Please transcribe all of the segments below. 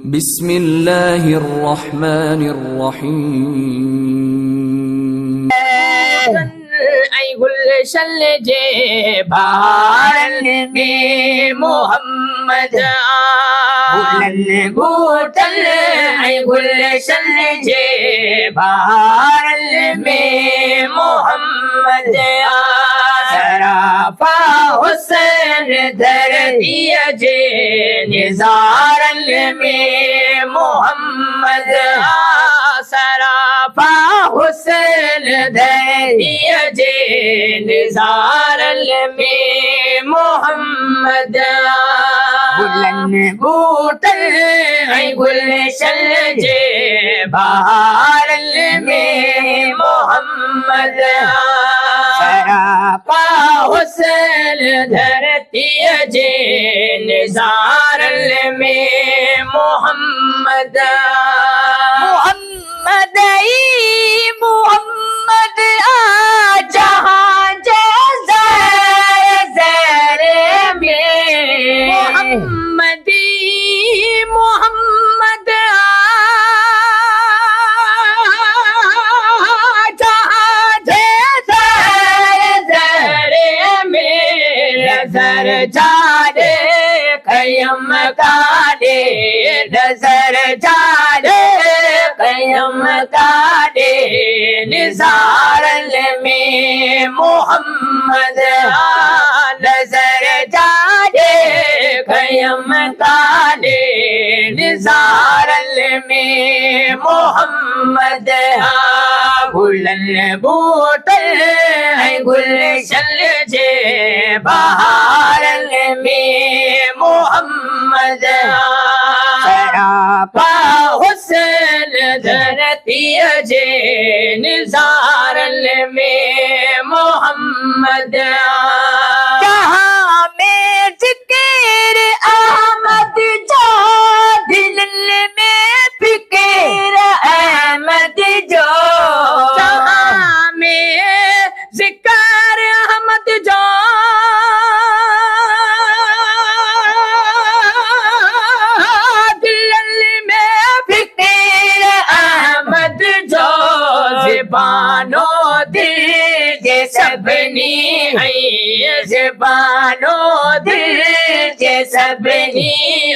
بسم الله الرحمن الرحيم أي गुलशन जे बहारनि में मोहम्मद गुलन बूटल ऐं गुलशन जे बहारनि में मोहम्मद सराफा हुसैन धरतीअ जे निज़ारनि में मोहम्मद सराफा हुसैन धरतीअ जे निज़ारनि में मोहम्मद गुलन बूटल ऐं गुलशन जे बहारनि में मोहम्मद सराफा हुसैन धरतीअ जे निज़ारनि में मोहम्मद मोहम्मद मोहम्मद जहां जे ज़र में मोहम्मद मोहम्मद जहां जे ज़र में नजर जाने कयम काने नजर जाने कयम काने निज़ारनि में मोहम्मद नजर जाने कयम काने निज़ारनि में मोहम्मद गुलन बूटल ऐं गुलशन जे बहारनि में मोहम्मद सराफा हुसैन धरतीअ जे निज़ारनि में मोहम्मद जहां में ज़िक्र अहमद जो दिलनि में फ़िक्र अहमद जो जहां में ज़िक्र अहमद जो ज़बानो दिल जे सभिनी ऐं ज़बानो दिल जे सभिनी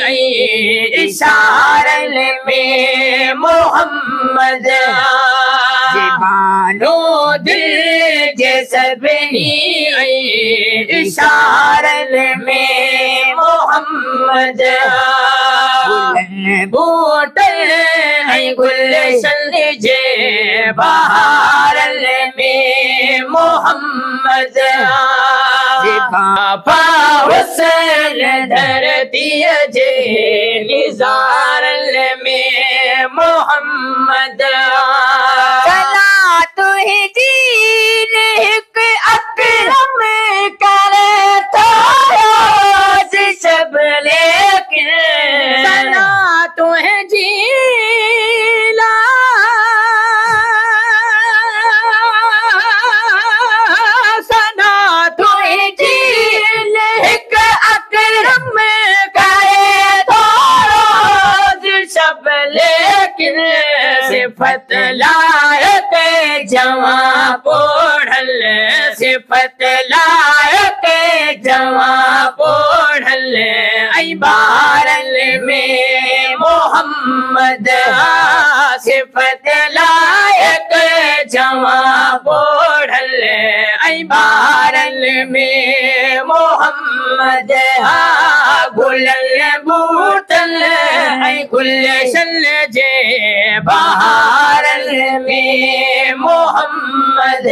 ऐं इशारनि में मोहम्मद ज़बानो दिल जे सभिनी ऐं इशारनि में मोहम्मद गुलन बूटल ऐं गुलशन जे बहारनि में मोहम्मद सराफा हुसैन धरतीअ जे निज़ारनि में मोहम्मद सलात तुंहिंजी हिकु अकरम करे थो रोज़ शब लेकिन सलात तुंहिंजी सिफत लायक जवां पोढ़ल सिफत लायक जवां पोढ़ल ऐं ॿारनि में मोहम्मद सिफत लायक जवां पोढ़ल ऐं ॿारनि में मोहम्मद गुलन बूटल ऐं गुलशन जे बहारनि में मोहम्मद